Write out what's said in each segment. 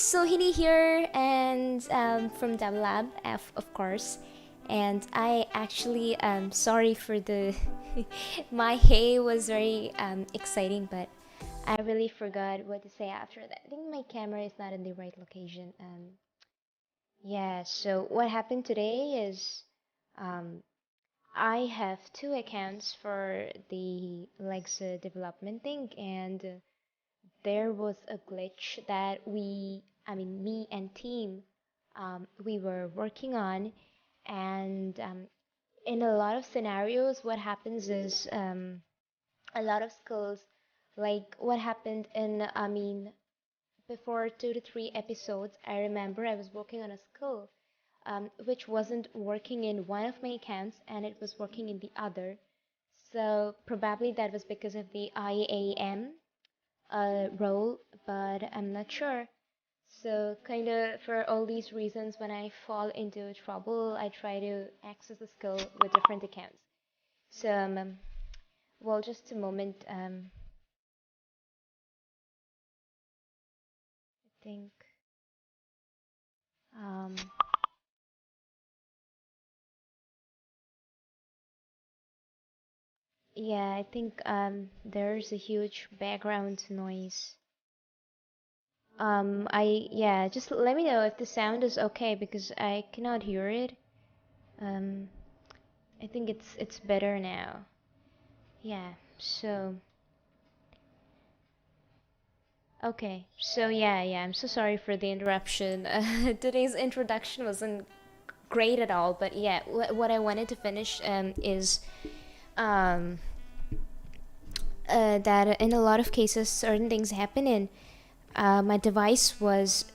Sohini here, and from Dabble, of course. And I actually sorry for the my hey was very exciting, but I really forgot what to say after that. I think my camera is not in the right location. Yeah. So what happened today is um, I have two accounts for the Lexa development thing, and there was a glitch that me and team, we were working on, and in a lot of scenarios, what happens is a lot of skills, like what happened in, before 2 to 3 episodes, I remember I was working on a skill, which wasn't working in one of my accounts and it was working in the other. So probably that was because of the IAM role, but I'm not sure. So, kind of for all these reasons, when I fall into trouble, I try to access the skill with different accounts. So, well, just a moment. I think, um, yeah, I think there's a huge background noise. Yeah, just let me know if the sound is okay because I cannot hear it. Um, I think it's better now. Yeah, so. Okay, so yeah, I'm so sorry for the interruption. Today's introduction wasn't great at all, but yeah, what I wanted to finish is um, that in a lot of cases, certain things happen, and my device was,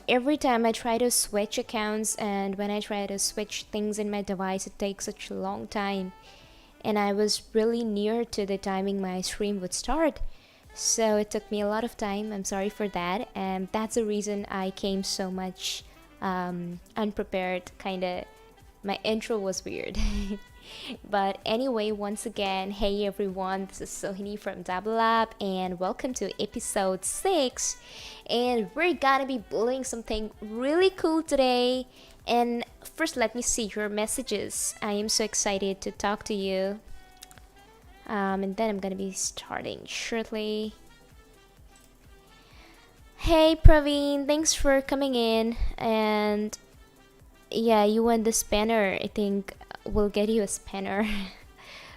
every time I try to switch accounts and when I try to switch things in my device, it takes such a long time. And I was really near to the timing my stream would start. So it took me a lot of time. I'm sorry for that. And that's the reason I came so much unprepared. Kind of, my intro was weird. But anyway, once again, hey everyone, this is Sohini from Dabble, and welcome to episode 6. And we're gonna be building something really cool today. And first, let me see your messages. I am so excited to talk to you. And then I'm gonna be starting shortly. Hey Praveen, thanks for coming in. And yeah, you won the spanner. I think we'll get you a spanner,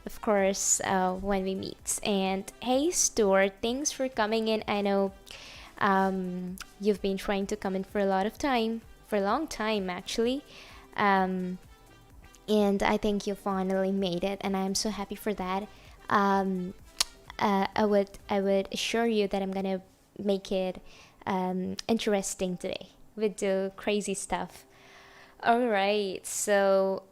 of course, when we meet. And hey Stuart, thanks for coming in. I know you've been trying to come in for a lot of time, for a long time actually. Um, and I think you finally made it, and I'm so happy for that. Um, I would assure you that I'm gonna make it interesting today with the crazy stuff. All right, so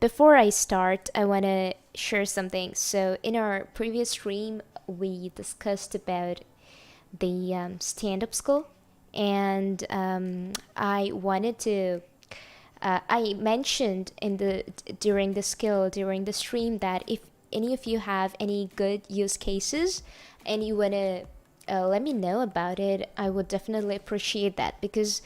before I start, I want to share something. So in our previous stream, we discussed about the stand-up school, and I wanted to I mentioned in the during the stream that if any of you have any good use cases and you wanna let me know about it, I would definitely appreciate that because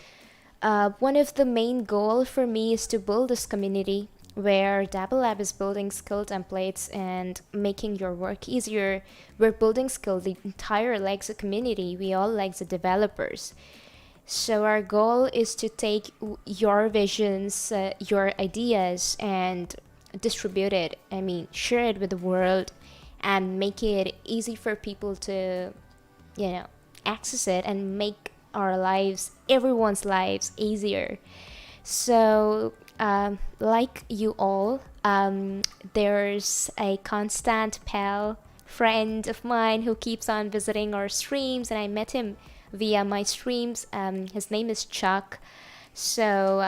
one of the main goal for me is to build this community where Dabble Lab is building skill templates and making your work easier. We're building skill the entire Lexa community. We all Lexa developers. So our goal is to take your visions, your ideas, and distribute it. I mean, share it with the world, and make it easy for people to, you know, access it and make our lives, everyone's lives, easier. So, like you all, there's a constant pal friend of mine who keeps on visiting our streams, and I met him via my streams. His name is Chuck. So,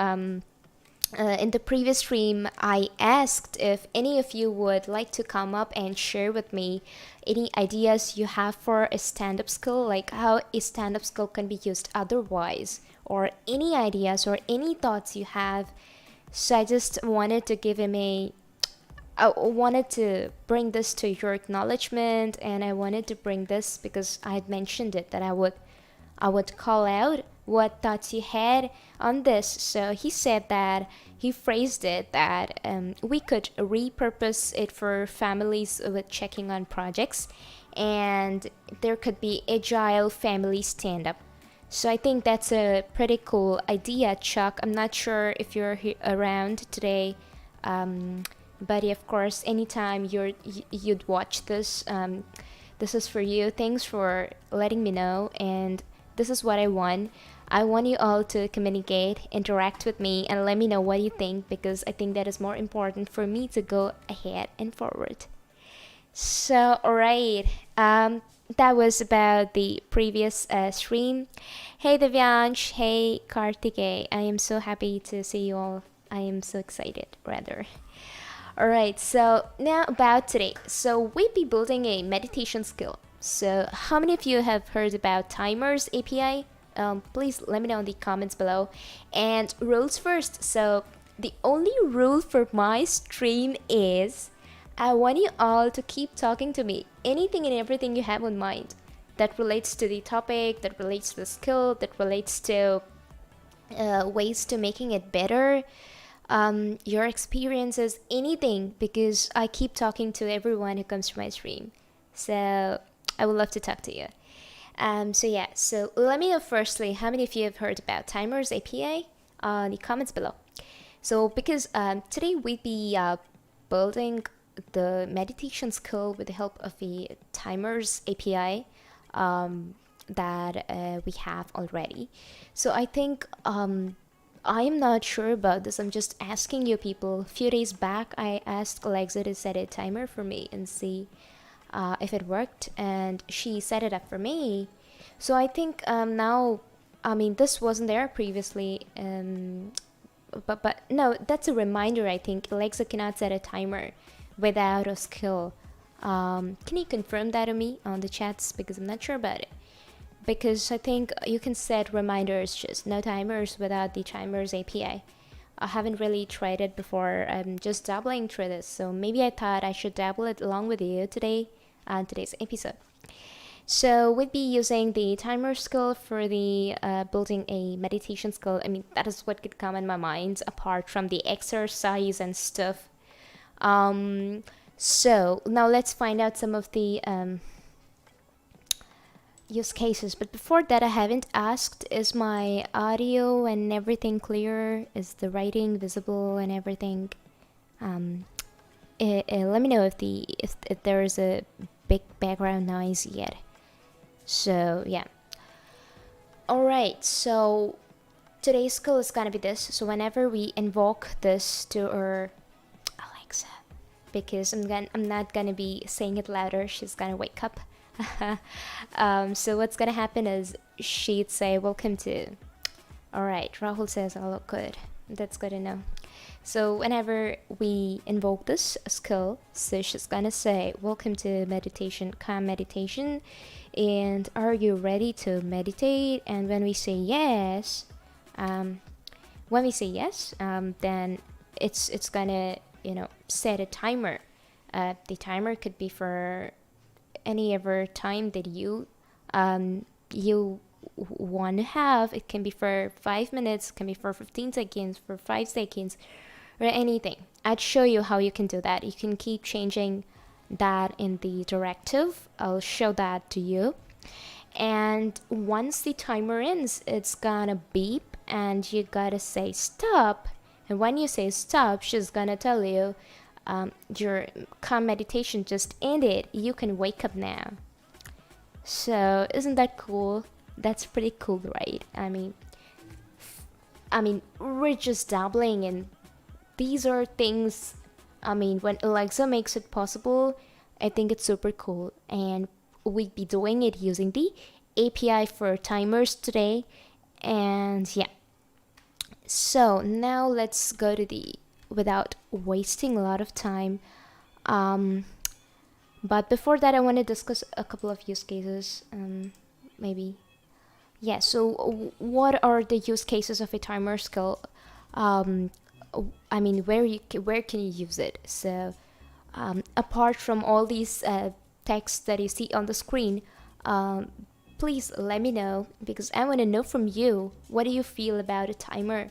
in the previous stream, I asked if any of you would like to come up and share with me any ideas you have for a stand up skill, like how a stand up skill can be used otherwise, or any ideas or any thoughts you have. So I just wanted to give him a I wanted to bring this to your acknowledgement, and I wanted to bring this because I had mentioned it that I would call out what thoughts you had on this. So he said that he phrased it that we could repurpose it for families with checking on projects, and there could be agile family stand up. So I think that's a pretty cool idea, Chuck. I'm not sure if you're around today, buddy. Of course, anytime you'd watch this, this is for you. Thanks for letting me know, and this is what I want. I want you all to communicate, interact with me, and let me know what you think, because I think that is more important for me to go ahead and forward. So, alright, that was about the previous stream. Hey Devyansh, hey Kartike, I am so happy to see you all. I am so excited, rather. Alright, so now about today. So, we'd be building a meditation skill. So, how many of you have heard about Timers API? Please let me know in the comments below. And rules first. So, the only rule for my stream is I want you all to keep talking to me. Anything and everything you have in mind that relates to the topic, that relates to the skill, that relates to ways to making it better, your experiences, anything, because I keep talking to everyone who comes to my stream. So I would love to talk to you. So yeah, so let me know firstly how many of you have heard about Timers API in the comments below. So because today we'd be building the meditation skill with the help of the Timers API that we have already. So I think I am not sure about this. I'm just asking you people. A few days back, I asked Alexa to set a timer for me and see if it worked, and she set it up for me. So I think now, I mean, this wasn't there previously, but no, that's a reminder. I think Alexa cannot set a timer without a skill. Can you confirm that to me on the chats, because I'm not sure about it? Because I think you can set reminders, just no timers without the Timers API. I haven't really tried it before. I'm just dabbling through this, so maybe I thought I should dabble it along with you today on today's episode. So we'd be using the timer skill for the building a meditation skill. I mean, that is what could come in my mind apart from the exercise and stuff. So now let's find out some of the use cases. But before that, I haven't asked, is my audio and everything clear? Is the writing visible and everything? Let me know if there is a big background noise yet. So yeah. Alright, so today's skill is gonna be this. So whenever we invoke this to our Alexa, because I'm not gonna be saying it louder, she's gonna wake up. So what's gonna happen is she'd say welcome to. Alright, Rahul says I look good. That's good to know. So whenever we invoke this skill, so she's gonna say welcome to meditation, calm meditation, and are you ready to meditate? And when we say yes, then it's gonna set a timer. The timer could be for any ever time that you want to have. It can be for 5 minutes, it can be for 15 seconds, for 5 seconds, or anything. I'd show you how you can do that. You can keep changing that in the directive. I'll show that to you. And once the timer ends, it's gonna beep and you gotta say stop. And when you say stop, she's gonna tell you your calm meditation just ended. You can wake up now. So isn't that cool? That's pretty cool, right? I mean, we're just dabbling, and these are things. I mean, when Alexa makes it possible, I think it's super cool, and we'd be doing it using the API for timers today. And yeah, so now let's go to the, without wasting a lot of time, but before that I want to discuss a couple of use cases. Maybe yeah, so what are the use cases of a timer skill? I mean, where can you use it? So apart from all these texts that you see on the screen, please let me know, because I want to know from you, what do you feel about a timer?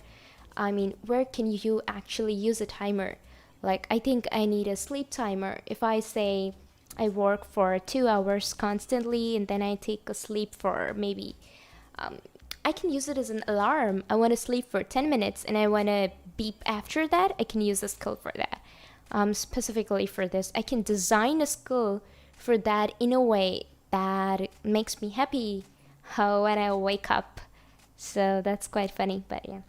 I mean, where can you actually use a timer? Like, I think I need a sleep timer. If I say I work for 2 hours constantly and then I take a sleep for maybe, um, I can use it as an alarm. I want to sleep for 10 minutes and I want to beep after that. I can use a skill for that. Specifically for this, I can design a skill for that in a way that makes me happy when I wake up. So that's quite funny, but yeah.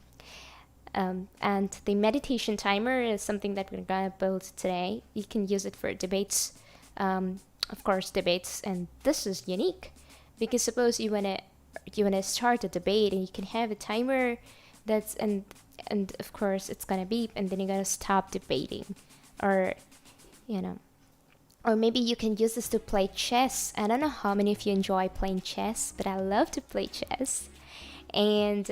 And the meditation timer is something that we're gonna build today. You can use it for debates, of course, debates, and this is unique because suppose you wanna start a debate and you can have a timer that's and of course it's gonna beep and then you're gonna stop debating, or you know, or maybe you can use this to play chess. I don't know how many of you enjoy playing chess, but I love to play chess. And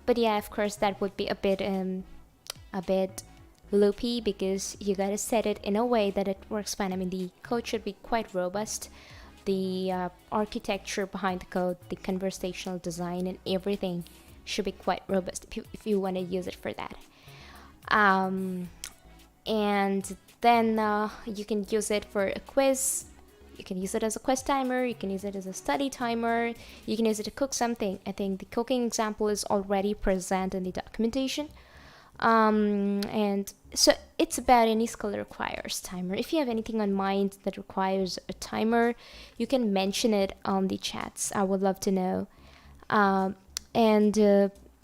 but yeah, of course that would be a bit loopy because you gotta set it in a way that it works fine. I mean, the code should be quite robust. The architecture behind the code, the conversational design, and everything should be quite robust if you want to use it for that. And then you can use it for a quiz. You can use it as a quiz timer. You can use it as a study timer. You can use it to cook something. I think the cooking example is already present in the documentation. And so it's about any skill that requires timer. If you have anything on mind that requires a timer, you can mention it on the chats. I would love to know. And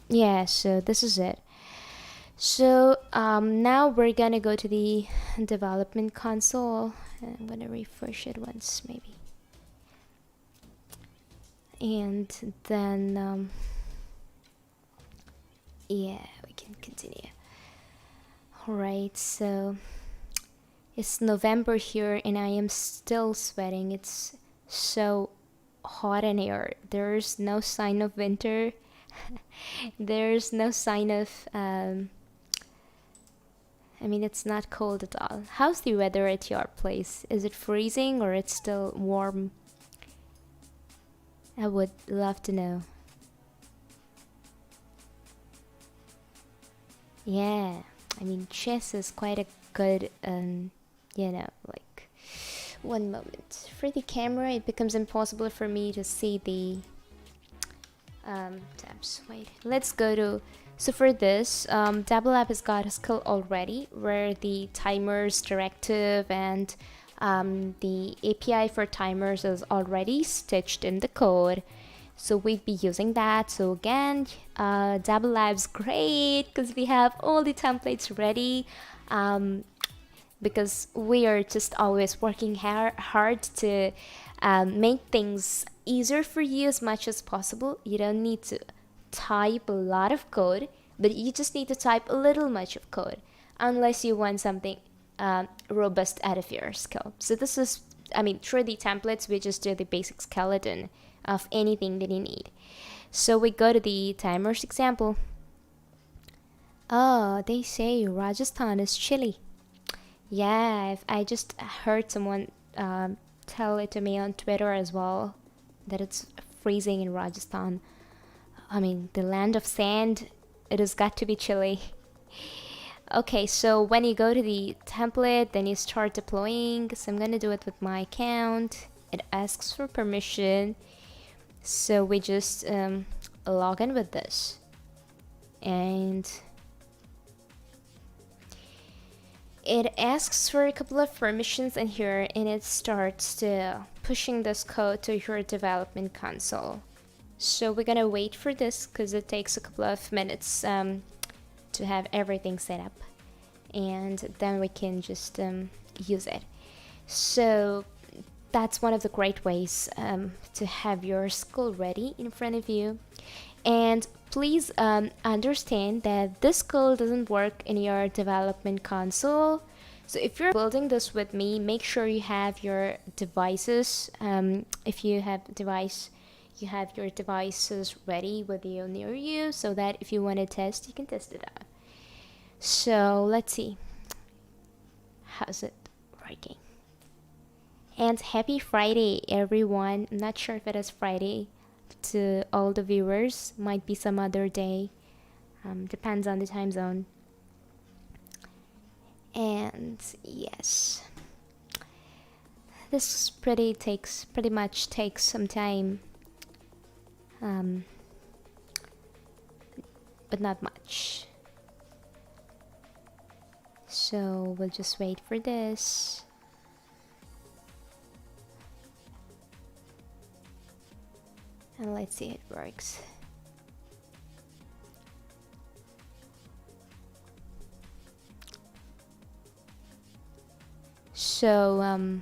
yeah, so this is it. So now we're gonna go to the development console. I'm gonna refresh it once maybe. And then yeah, we can continue. Alright, so it's November here and I am still sweating. It's so hot in here. There's no sign of winter. There's no sign of I mean, it's not cold at all. How's the weather at your place? Is it freezing or it's still warm? I would love to know. Yeah, I mean, chess is quite a good, like, one moment. For the camera, it becomes impossible for me to see the tabs. Wait, let's go to. So for this, Dabble app has got a skill already where the timers directive and the API for timers is already stitched in the code. So we'd be using that. So again, Dabble Lab's great because we have all the templates ready. Because we are just always working hard to make things easier for you as much as possible. You don't need to type a lot of code, but you just need to type a little much of code unless you want something robust out of your skill. So this is, I mean, through the templates, we just do the basic skeleton of anything that you need. So we go to the timers example. Oh, they say Rajasthan is chilly. Yeah, I just heard someone tell it to me on Twitter as well, that it's freezing in Rajasthan. I mean, the land of sand, it has got to be chilly. Okay, so when you go to the template, then you start deploying. So I'm gonna do it with my account. It asks for permission. So we just log in with this. And it asks for a couple of permissions in here and it starts to pushing this code to your development console. So we're gonna wait for this because it takes a couple of minutes to have everything set up, and then we can just use it. So that's one of the great ways to have your skill ready in front of you. And please understand that this skill doesn't work in your development console. So if you're building this with me, make sure you have your devices. If you have a device, you have your devices ready with you near you so that if you want to test, you can test it out. So let's see. How's it working? And happy Friday, everyone. I'm not sure if it is Friday to all the viewers. Might be some other day. Depends on the time zone. And yes, this pretty much takes some time, but not much. So we'll just wait for this. And let's see if it works. So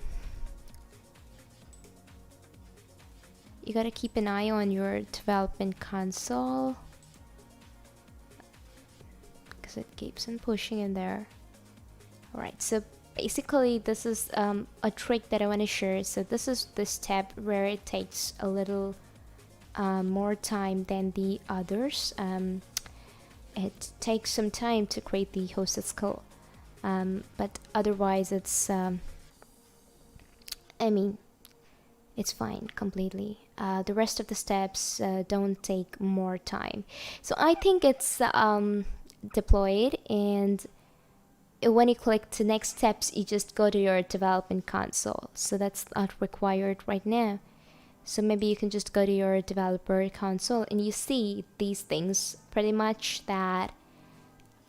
you gotta keep an eye on your development console because it keeps on pushing in there. Alright, so basically this is a trick that I want to share. So this is the step where it takes a little more time than the others. It takes some time to create the hosted skill, but otherwise it's I mean, it's fine completely. The rest of the steps don't take more time. So I think it's deployed, and when you click to next steps, you just go to your development console. So that's not required right now. So maybe you can just go to your developer console and you see these things pretty much, that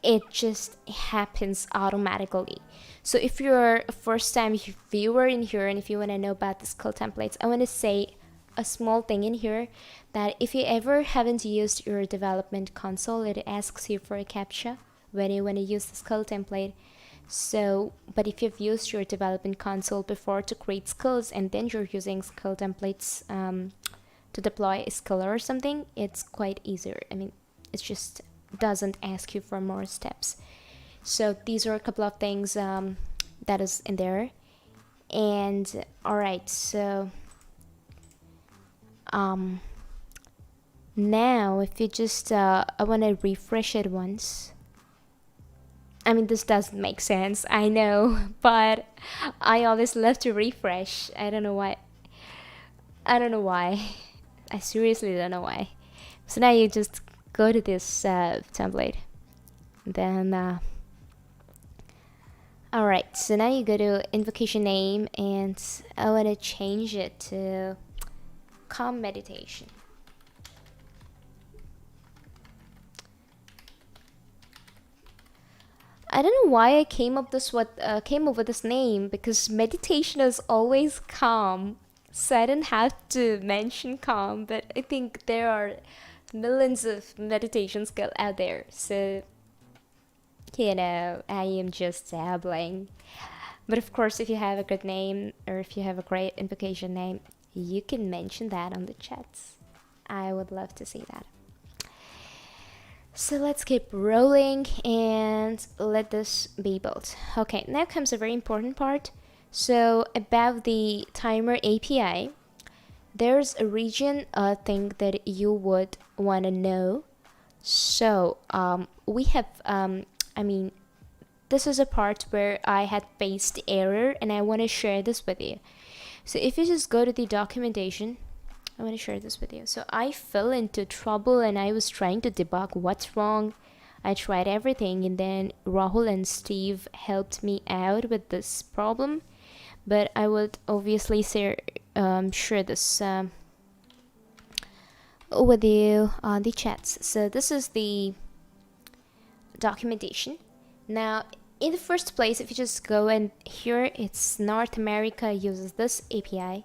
it just happens automatically. So if you're a first time viewer in here and if you want to know about the skill templates, I want to say a small thing in here, that if you ever haven't used your development console, it asks you for a captcha when you want to use the skill template. So, but if you've used your development console before to create skills and then you're using skill templates to deploy a skill or something, it's quite easier. I mean, it just doesn't ask you for more steps. So these are a couple of things that is in there. And alright, so now if you just I want to refresh it once. I mean, this doesn't make sense, I know, but I always love to refresh. I don't know why. I seriously don't know why. So now you just go to this template. Then, alright, so now you go to invocation name, and I want to change it to calm meditation. I don't know why I came up with this name, because meditation is always calm, so I didn't have to mention calm. But I think there are millions of meditation skills out there, so I am just dabbling. But of course, if you have a good name or if you have a great invocation name, you can mention that on the chats. I would love to see that. So let's keep rolling and let this be built. Okay, now comes a very important part. So about the timer API, there's a region thing that you would want to know. So we have, this is a part where I had faced error and I want to share this with you. So if you just go to the documentation, I want to share this with you. So I fell into trouble and I was trying to debug what's wrong. I tried everything, and then Rahul and Steve helped me out with this problem. But I would obviously share this with you on the chats. So this is the documentation. Now, in the first place, if you just go and here, it's North America uses this API.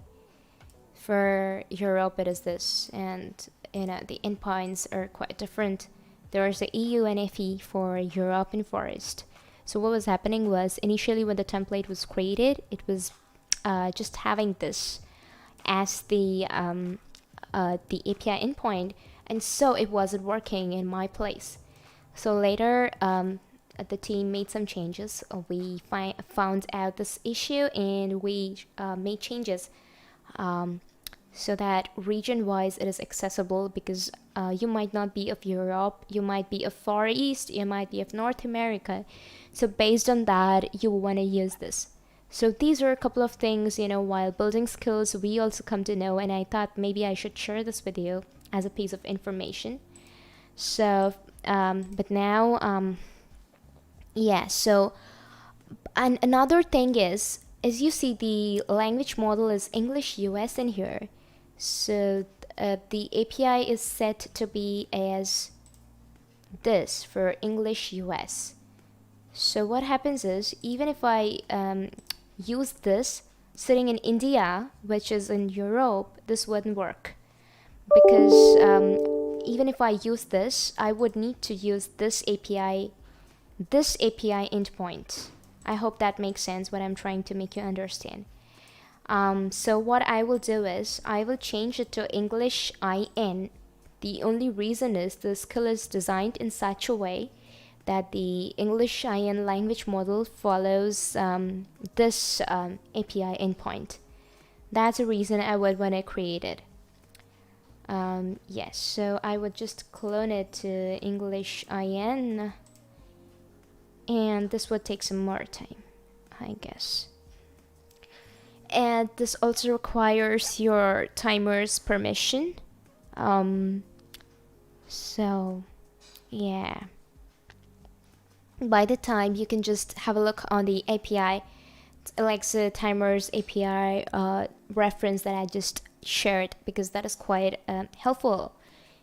For Europe, it is this, and the endpoints are quite different. There is a EU and FE for European forest. So what was happening was, initially when the template was created, it was just having this as the API endpoint, and so it wasn't working in my place. So later, the team made some changes. We found out this issue, and we made changes. So that region-wise it is accessible, because you might not be of Europe, you might be of Far East, you might be of North America. So based on that, you want to use this. So these are a couple of things, while building skills, we also come to know, and I thought maybe I should share this with you as a piece of information. So, but now, yeah, so, and another thing is, as you see, the language model is English US in here. So, the API is set to be as this for English US. So what happens is, even if I use this sitting in India, which is in Europe, this wouldn't work, because even if I use this, I would need to use this API endpoint. I hope that makes sense, what I'm trying to make you understand. So what I will do is, I will change it to English IN. The only reason is the skill is designed in such a way that the English IN language model follows this API endpoint. That's the reason I would want to create it. Yes, so I would just clone it to English IN, and this would take some more time, I guess. And this also requires your timer's permission. So yeah, by the time you can just have a look on the API, Alexa timers API reference that I just shared, because that is quite helpful.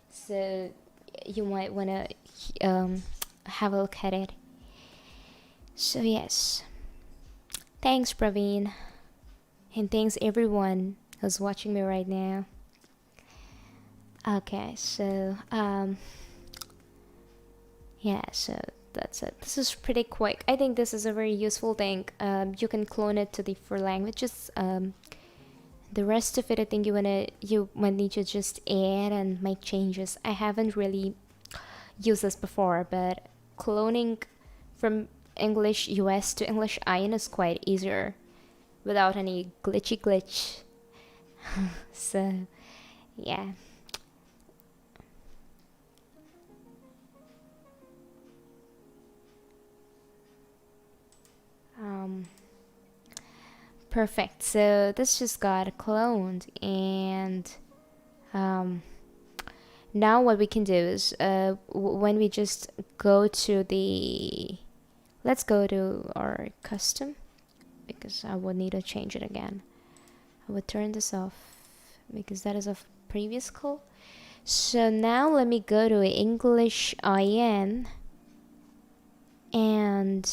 So you might want to have a look at it. So yes, thanks Praveen, and thanks everyone who's watching me right now. Okay, so yeah, so that's it. This is pretty quick. I think this is a very useful thing. You can clone it to the for languages. The rest of it, I think you might need to just add and make changes. I haven't really used this before, but cloning from English US to English IN is quite easier without any glitch. So yeah. Perfect. So this just got cloned, and now what we can do is when we just go to the, let's go to our custom, because I would need to change it again. I would turn this off because that is a previous call. So now let me go to English IN, and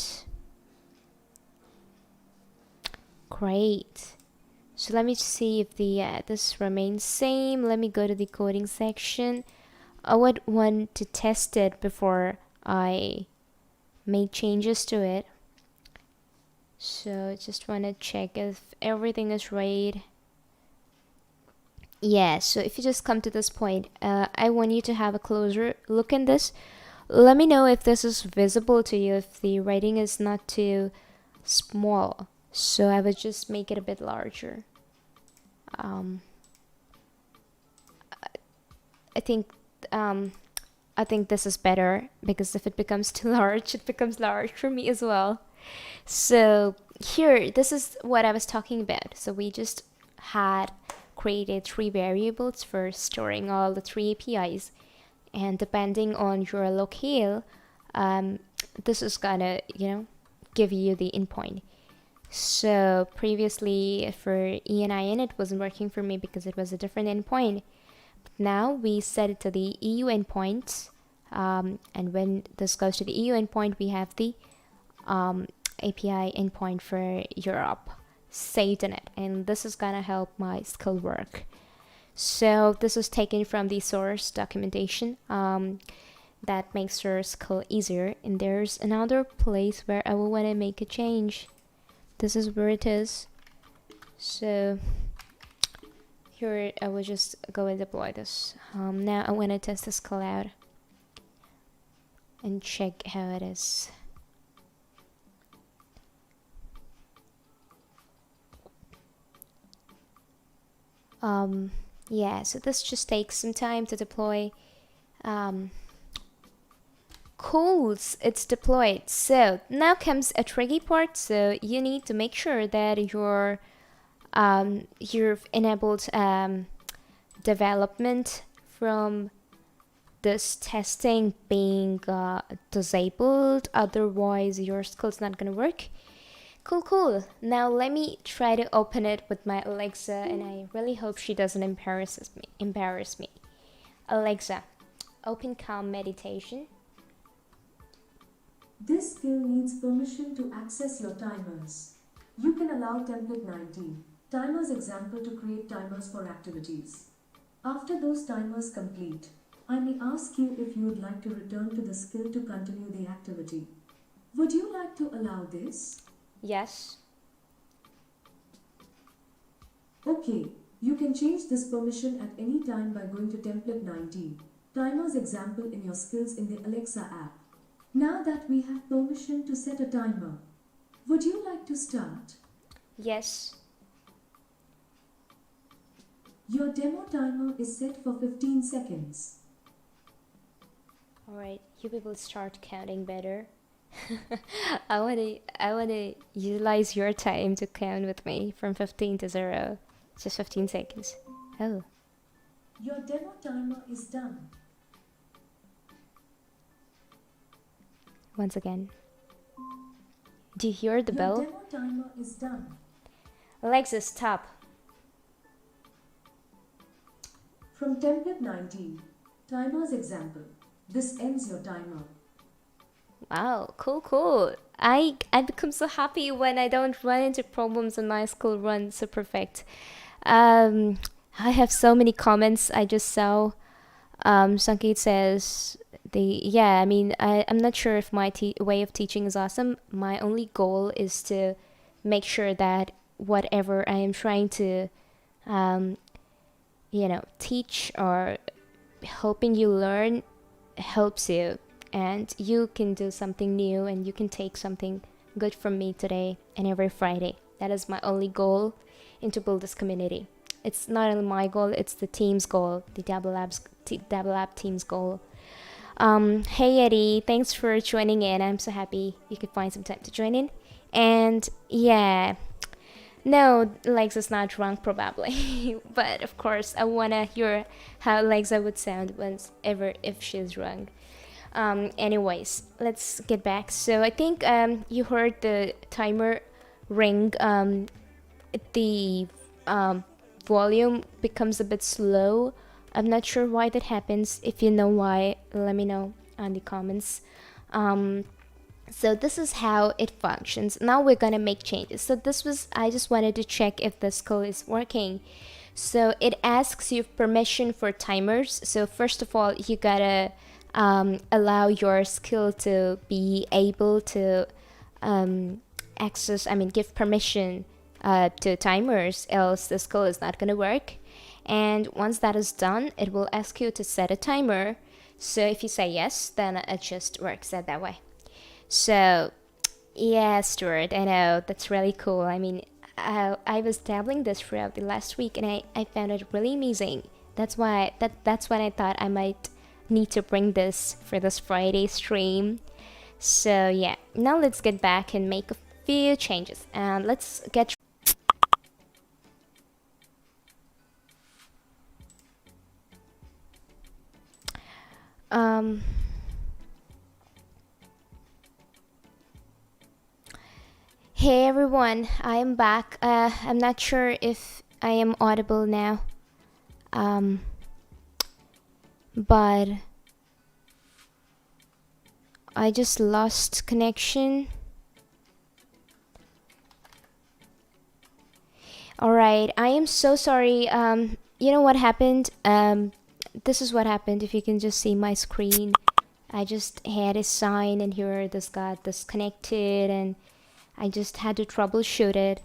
great. So let me see if the this remains same. Let me go to the coding section. I would want to test it before I make changes to it. So just want to check if everything is right. Yeah, so if you just come to this point, I want you to have a closer look in this. Let me know if this is visible to you, if the writing is not too small. So I would just make it a bit larger. I think this is better, because if it becomes too large, it becomes large for me as well. So here, this is what I was talking about. So we just had created 3 variables for storing all the 3 APIs, and depending on your locale, this is gonna give you the endpoint. So previously for ENIN, it wasn't working for me because it was a different endpoint. But now we set it to the EU endpoint, and when this goes to the EU endpoint, we have the API endpoint for Europe saved in it, and this is gonna help my skill work. So this was taken from the source documentation that makes your skill easier. And there's another place where I will want to make a change. This is where it is. So here I will just go and deploy this. Now I want to test the skill out and check how it is. Yeah, so this just takes some time to deploy. Cool, it's deployed. So now comes a tricky part. So you need to make sure that you've enabled development from this testing being disabled. Otherwise, your skill's not gonna work. Cool. Now let me try to open it with my Alexa, and I really hope she doesn't embarrass me. Alexa, open Calm Meditation. This skill needs permission to access your timers. You can allow template 19 timers example to create timers for activities. After those timers complete, I may ask you if you would like to return to the skill to continue the activity. Would you like to allow this? Yes. Okay, you can change this permission at any time by going to template 19 timers example in your skills in the Alexa app. Now that we have permission to set a timer, would you like to start? Yes. Your demo timer is set for 15 seconds. Alright, you people start counting better. I wanna utilize your time to count with me from 15 to 0. Just 15 seconds. Oh. Your demo timer is done. Once again. Do you hear the bell? Your demo timer is done. Alexa, stop. From template 19, timers example. This ends your timer. Wow, cool. I become so happy when I don't run into problems and my skill runs so perfect. I have so many comments I just saw. Sankeet says I'm not sure if my way of teaching is awesome. My only goal is to make sure that whatever I am trying to teach or helping you learn helps you, and you can do something new and you can take something good from me today and every Friday. That is my only goal, and to build this community. It's not only my goal, it's the team's goal, the Dabble Lab team's goal. Hey Eddie, thanks for joining in. I'm so happy you could find some time to join in. And yeah, no, Lexa's not drunk probably, but of course I wanna hear how Lexa would sound whenever if she's drunk. Anyways, let's get back. So I think you heard the timer ring. The volume becomes a bit slow. I'm not sure why that happens. If you know why, let me know on the comments. So this is how it functions. Now we're gonna make changes. So I just wanted to check if the skill is working. So it asks you permission for timers. So first of all, you gotta allow your skill to be able to give permission to timers, else the skill is not gonna work. And once that is done, it will ask you to set a timer. So if you say yes, then it just works that way. So yeah, Stuart, I know that's really cool. I mean, I was dabbling this throughout the last week, and I found it really amazing. That's when I thought I might need to bring this for this Friday stream. So yeah, now let's get back and make a few changes, and let's get Hey everyone, I am back. I'm not sure if I am audible now. But I just lost connection. Alright, I am so sorry. You know what happened? This is what happened. If you can just see my screen, I just had a sign and here this got disconnected, and I just had to troubleshoot it.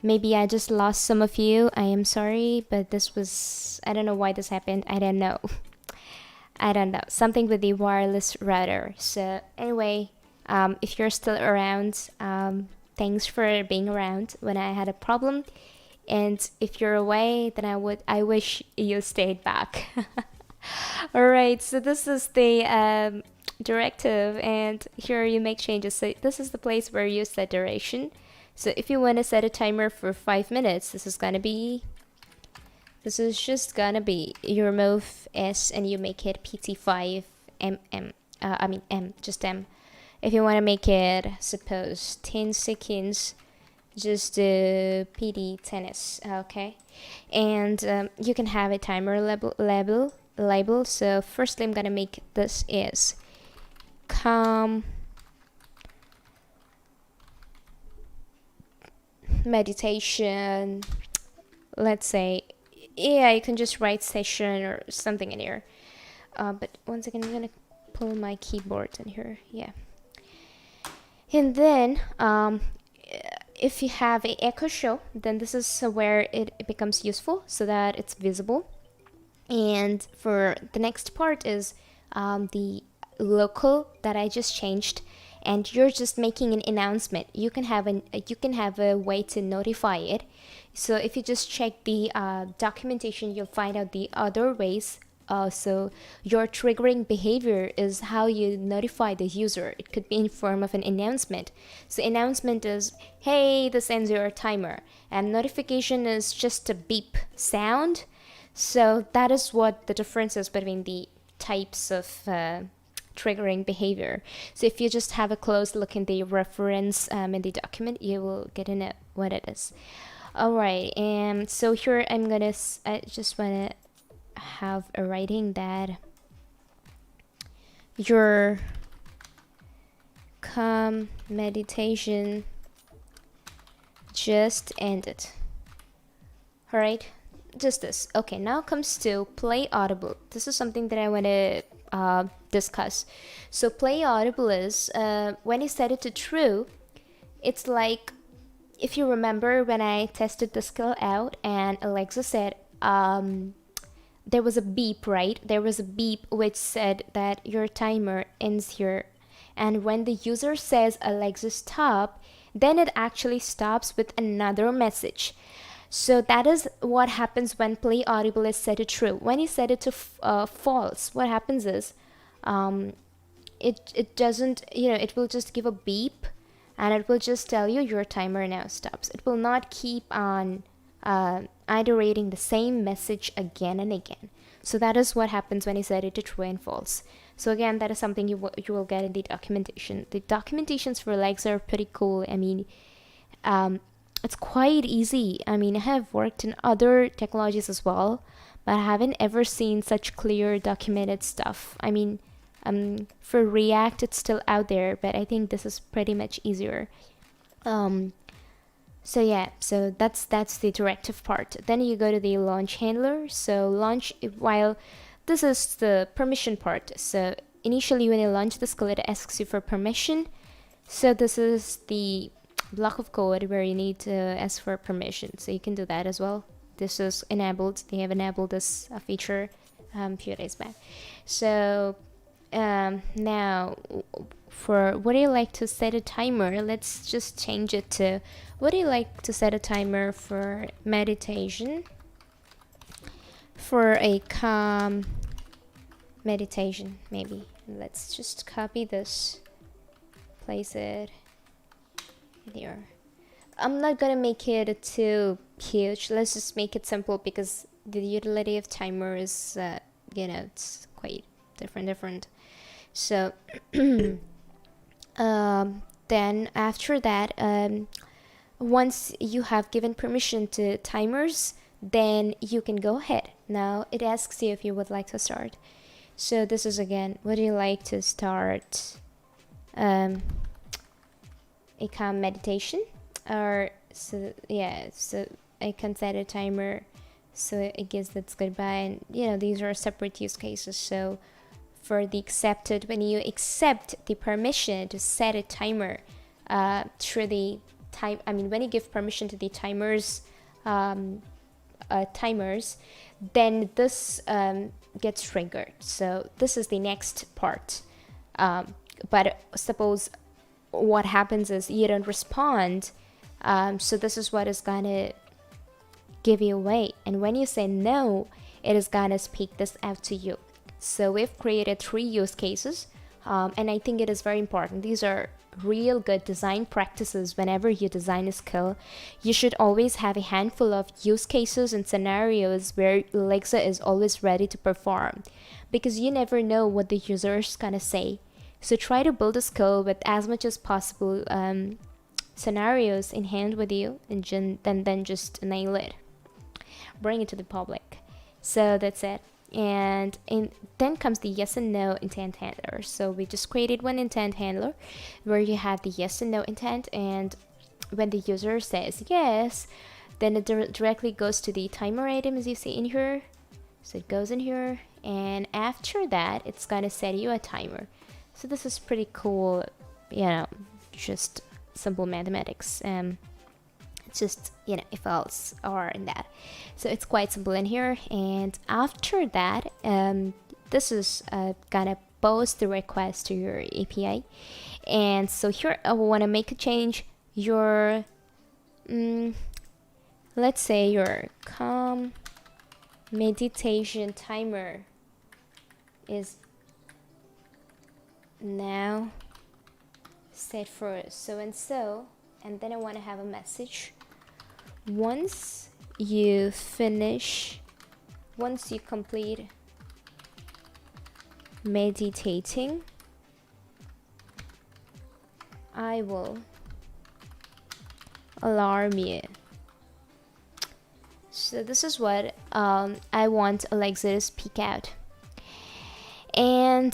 Maybe I just lost some of you. I am sorry, but I don't know why this happened. I don't know. I don't know. Something with the wireless router. So anyway, if you're still around, thanks for being around when I had a problem. And if you're away, then I wish you stayed back. Alright, so this is the directive, and here you make changes. So this is the place where you set duration. So if you want to set a timer for 5 minutes, this is just gonna be, you remove S and you make it PT5 I mean M, just M. If you want to make it, suppose 10 seconds, just PD10S, okay? And you can have a timer label. So firstly, I'm gonna make this is calm meditation. Let's say, yeah, you can just write session or something in here. But once again, I'm gonna pull my keyboard in here. Yeah. And then if you have a echo show, then this is where it becomes useful so that it's visible. And for the next part is the local that I just changed, and you're just making an announcement. You can have a way to notify it. So if you just check the documentation, you'll find out the other ways. So your triggering behavior is how you notify the user. It could be in form of an announcement. So announcement is, hey, this ends your timer. And notification is just a beep sound. So that is what the difference is between the types of triggering behavior. So if you just have a close look in the reference in the document, you will get to know what it is. Alright, and so here I just want to have a writing that your calm meditation just ended. Alright, just this. Okay, now comes to play audible. This is something that I want to discuss. So play audible is when you set it to true, it's like, if you remember when I tested the skill out and Alexa said there was a beep, right? There was a beep which said that your timer ends here. And when the user says Alexa stop, then it actually stops with another message. So that is what happens when play audible is set to true. When you set it to false, what happens is it doesn't, it will just give a beep and it will just tell you your timer now stops. It will not keep on iterating the same message again and again. So that is what happens when you set it to true and false. So again, that is something you will get in the documentation. The documentations for Alexa are pretty cool. I mean, it's quite easy. I mean, I have worked in other technologies as well, but I haven't ever seen such clear documented stuff. I mean, for React, it's still out there, but I think this is pretty much easier. So yeah, so that's the directive part. Then you go to the launch handler. So launch, while this is the permission part. So initially when you launch the skill, it asks you for permission. So this is the block of code where you need to ask for permission. So you can do that as well. This is enabled. They have enabled this feature a few days back. So now for what do you like to set a timer, let's just change it to, what do you like to set a timer for meditation, for a calm meditation maybe. Let's just copy this, place it here. I'm not gonna make it too huge. Let's just make it simple because the utility of timer is it's quite different. So then after that, once you have given permission to timers, then you can go ahead. Now it asks you if you would like to start. So this is again, would you like to start a calm meditation? Or so I can set a timer, so I guess that's goodbye. And these are separate use cases. So for the accepted, when you accept the permission to set a timer through the time, when you give permission to the timers, then this gets triggered. So this is the next part. But suppose what happens is you don't respond, so this is what is gonna give you away. And when you say no, it is gonna speak this out to you. So we've created 3 use cases. And I think it is very important. These are real good design practices. Whenever you design a skill, you should always have a handful of use cases and scenarios where Alexa is always ready to perform, because you never know what the user is gonna say. So try to build a skill with as much as possible scenarios in hand with you, and then just nail it, bring it to the public. So that's it. And then comes the yes and no intent handler. So we just created one intent handler where you have the yes and no intent, and when the user says yes, then it directly goes to the timer item, as you see in here. So it goes in here, and after that it's gonna set you a timer. So this is pretty cool, just simple mathematics. It's just, if else or in that. So it's quite simple in here. And after that, this is gonna post the request to your API. And so here I want to make a change. Your, let's say your calm meditation timer is now set for so and so. And then I want to have a message. Once you complete meditating, I will alarm you. So this is what I want Alexa to speak out. And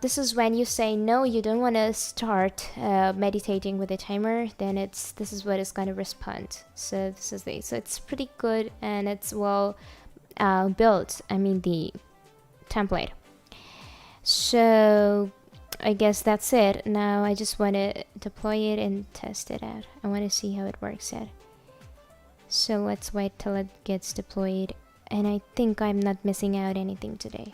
this is when you say no, you don't want to start meditating with a timer, then this is what it's going to respond. So so it's pretty good, and it's well built. I mean, the template. So I guess that's it. Now I just want to deploy it and test it out. I want to see how it works out. So let's wait till it gets deployed, and I think I'm not missing out anything today.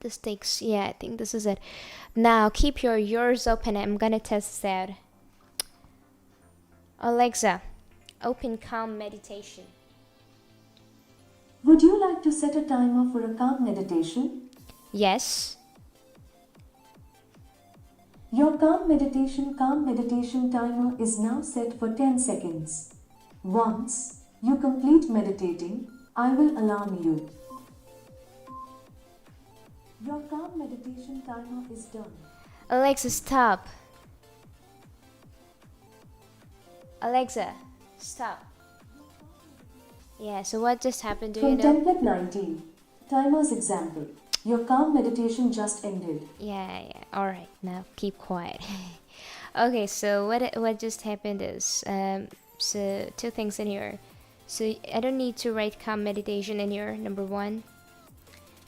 This takes, I think this is it. Now keep your ears open. I'm gonna test this out. Alexa, open calm meditation. Would you like to set a timer for a calm meditation? Yes. Your calm meditation timer is now set for 10 seconds. Once you complete meditating, I will alarm you. Your calm meditation timer is done. Alexa, stop. Alexa, stop. Yeah, so what just happened? Do you know? From template 19, timer's example. Your calm meditation just ended. Yeah. All right, now keep quiet. Okay, so what just happened is so two things in here. So I don't need to write calm meditation in here. Number one,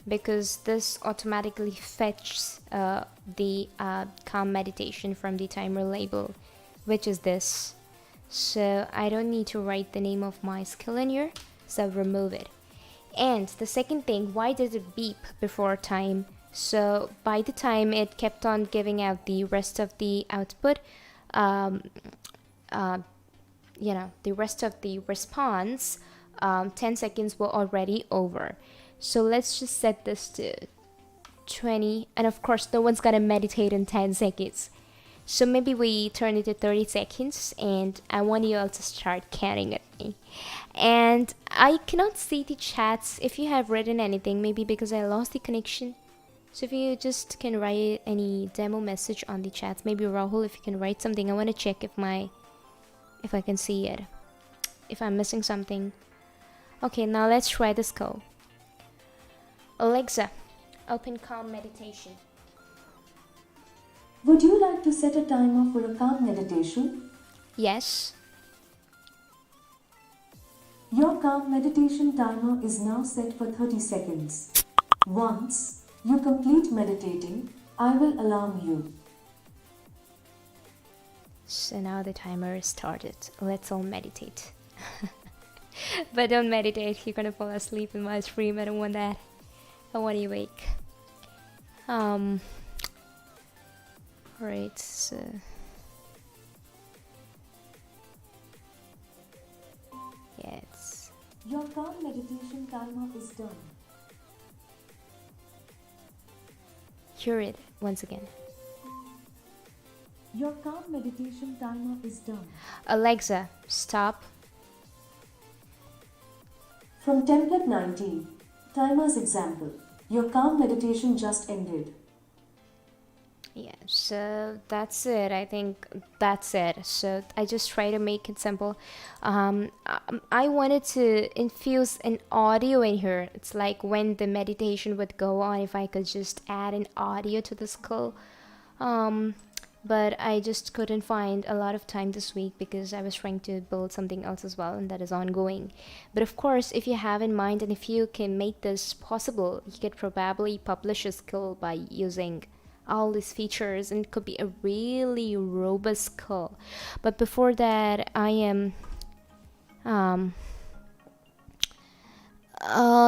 because this automatically fetches the calm meditation from the timer label, which is this. So I don't need to write the name of my skill in here, so I'll remove it. And the second thing, why did it beep before time? So by the time it kept on giving out the rest of the output, the rest of the response, 10 seconds were already over. So let's just set this to 20, and of course no one's gonna meditate in 10 seconds. So maybe we turn it to 30 seconds, and I want you all to start counting at me. And I cannot see the chats if you have written anything, maybe because I lost the connection. So if you just can write any demo message on the chats, maybe Rahul, if you can write something, I want to check if I can see it, if I'm missing something. Okay, now let's try this code. Alexa, open calm meditation. Would you like to set a timer for a calm meditation? Yes. Your calm meditation timer is now set for 30 seconds. Once you complete meditating, I will alarm you. So now the timer is started. Let's all meditate. But don't meditate, you're gonna fall asleep in my stream. I don't want that. I want you awake. Alright, so yeah, it's Your calm meditation timer is done. hear it once again. Your calm meditation timer is done. Alexa, stop. From template 19, timer's example. Your calm meditation just ended. Yeah, so that's it. I think that's it. So I just try to make it simple. I wanted to infuse an audio in here. It's like when the meditation would go on, if I could just add an audio to the skill. Um, but I just couldn't find a lot of time this week because I was trying to build something else as well, and that is ongoing. But of course, if you have in mind and if you can make this possible, you could probably publish a skill by using all these features, and it could be a really robust skill. But before that, I am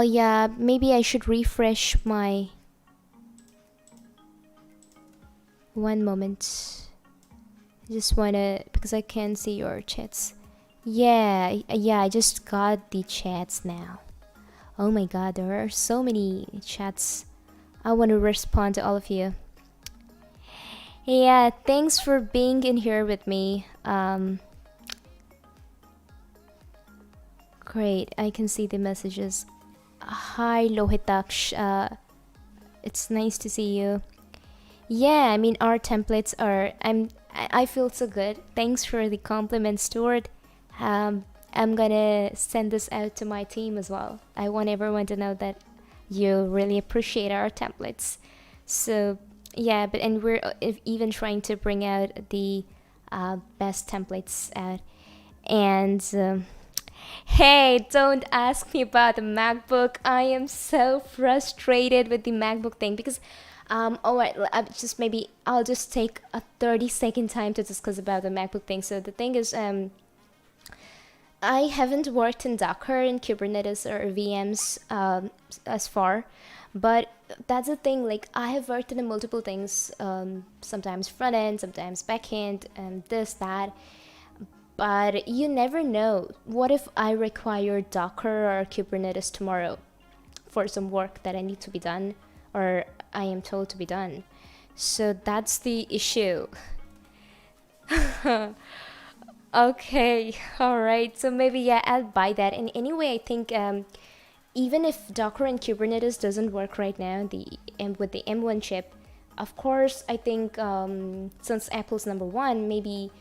yeah, maybe I should refresh my one moment. I just wanna, because I can't see your chats. Yeah, yeah, I just got the chats now. Oh my god, there are so many chats. I want to respond to all of you. Yeah, thanks for being in here with me. Great, I can see the messages. Hi, Lohitaksh. It's nice to see you. Yeah, I mean our templates are. I feel so good. Thanks for the compliment, Stuart. I'm gonna send this out to my team as well. I want everyone to know that you really appreciate our templates. So yeah, but and we're even trying to bring out the best templates out. And hey, don't ask me about the MacBook. I am so frustrated with the MacBook thing because all right, I'll just take a 30-second time to discuss about the MacBook thing. So the thing is, I haven't worked in Docker and Kubernetes or VMs as far, but that's the thing. Like I have worked in multiple things, sometimes front end, sometimes back end, and this that. But you never know. What if I require Docker or Kubernetes tomorrow for some work that I need to be done, or I am told to be done? So that's the issue. Okay, all right. So maybe yeah, I'll buy that. And anyway, I think even if Docker and Kubernetes doesn't work right now, with the M1 chip, of course, I think since Apple's number one, maybe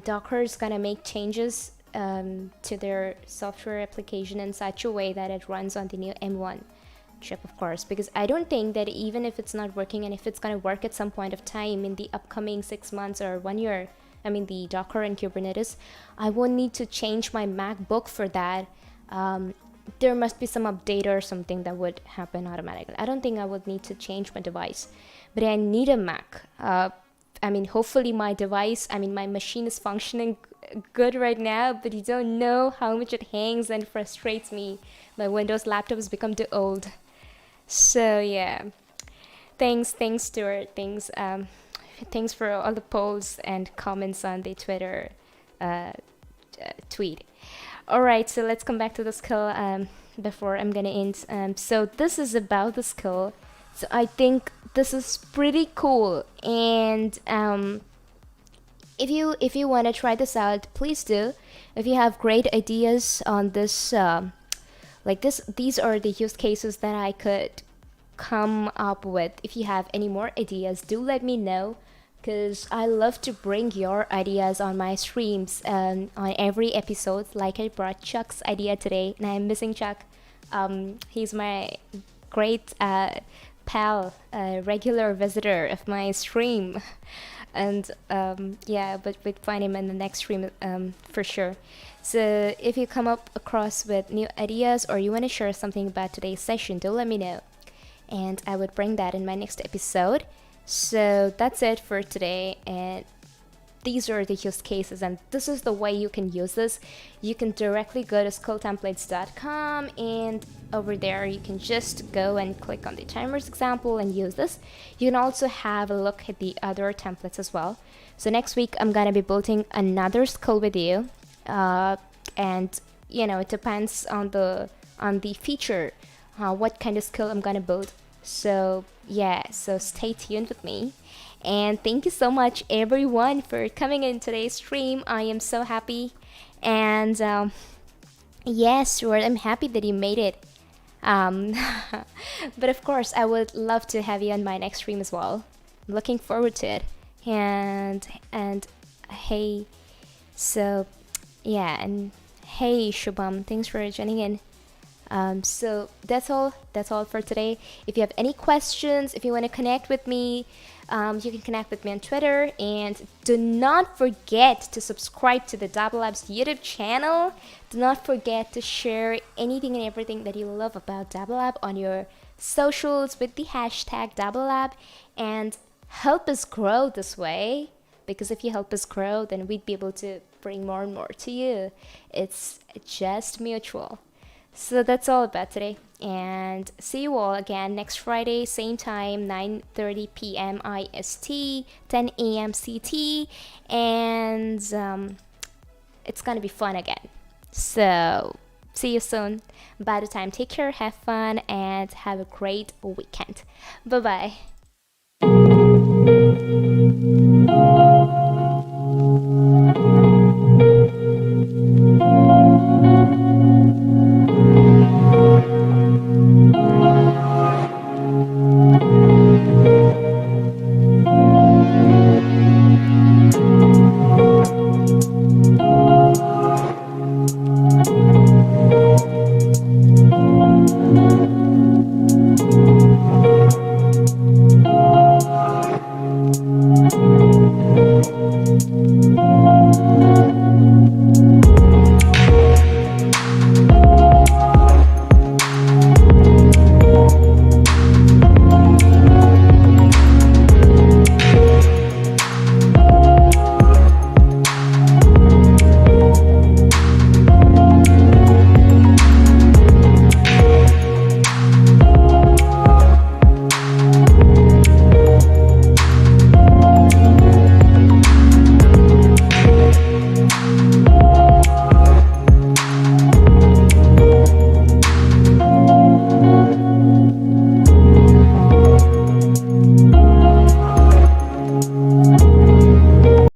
Docker is gonna make changes to their software application in such a way that it runs on the new M1 chip, of course, because I don't think that even if it's not working and if it's gonna work at some point of time in the upcoming 6 months or 1 year, I mean the Docker and Kubernetes, I won't need to change my MacBook for that. There must be some update or something that would happen automatically. I don't think I would need to change my device, but I need a Mac. I mean, hopefully my machine is functioning good right now, but you don't know how much it hangs and frustrates me. My Windows laptop has become too old. So yeah, thanks, Stuart. Thanks for all the polls and comments on the Twitter tweet. All right, so let's come back to the skill before I'm gonna end. So this is about the skill. So I think this is pretty cool, and if you want to try this out, please do. If you have great ideas on this, these are the use cases that I could come up with. If you have any more ideas, do let me know, because I love to bring your ideas on my streams on every episode. Like I brought Chuck's idea today, and I'm missing Chuck. He's my great pal, regular visitor of my stream. And yeah, but we'd find him in the next stream for sure. So if you come up across with new ideas or you want to share something about today's session, do let me know, and I would bring that in my next episode. So that's it for today, and these are the use cases, and this is the way you can use this. You can directly go to skilltemplates.com, and over there you can just go and click on the timers example and use this. You can also have a look at the other templates as well. So next week I'm gonna be building another skill with you, and you know, it depends on the feature, what kind of skill I'm gonna build. So yeah, so stay tuned with me. And thank you so much, everyone, for coming in today's stream. I am so happy. And yes, Stuart, I'm happy that you made it. Um, but of course, I would love to have you on my next stream as well. I'm looking forward to it. And hey, so yeah, and hey, Shubham, thanks for joining in. So that's all. That's all for today. If you have any questions, if you want to connect with me, you can connect with me on Twitter. And do not forget to subscribe to the Dabble Labs YouTube channel. Do not forget to share anything and everything that you love about Dabble Lab on your socials with the hashtag Dabble Lab, and help us grow this way. Because if you help us grow, then we'd be able to bring more and more to you. It's just mutual. So that's all about today. And see you all again next Friday, same time, 9:30 p.m. IST, 10 a.m. CT, and it's gonna be fun again. So see you soon. By the time, take care, have fun, and have a great weekend. Bye bye.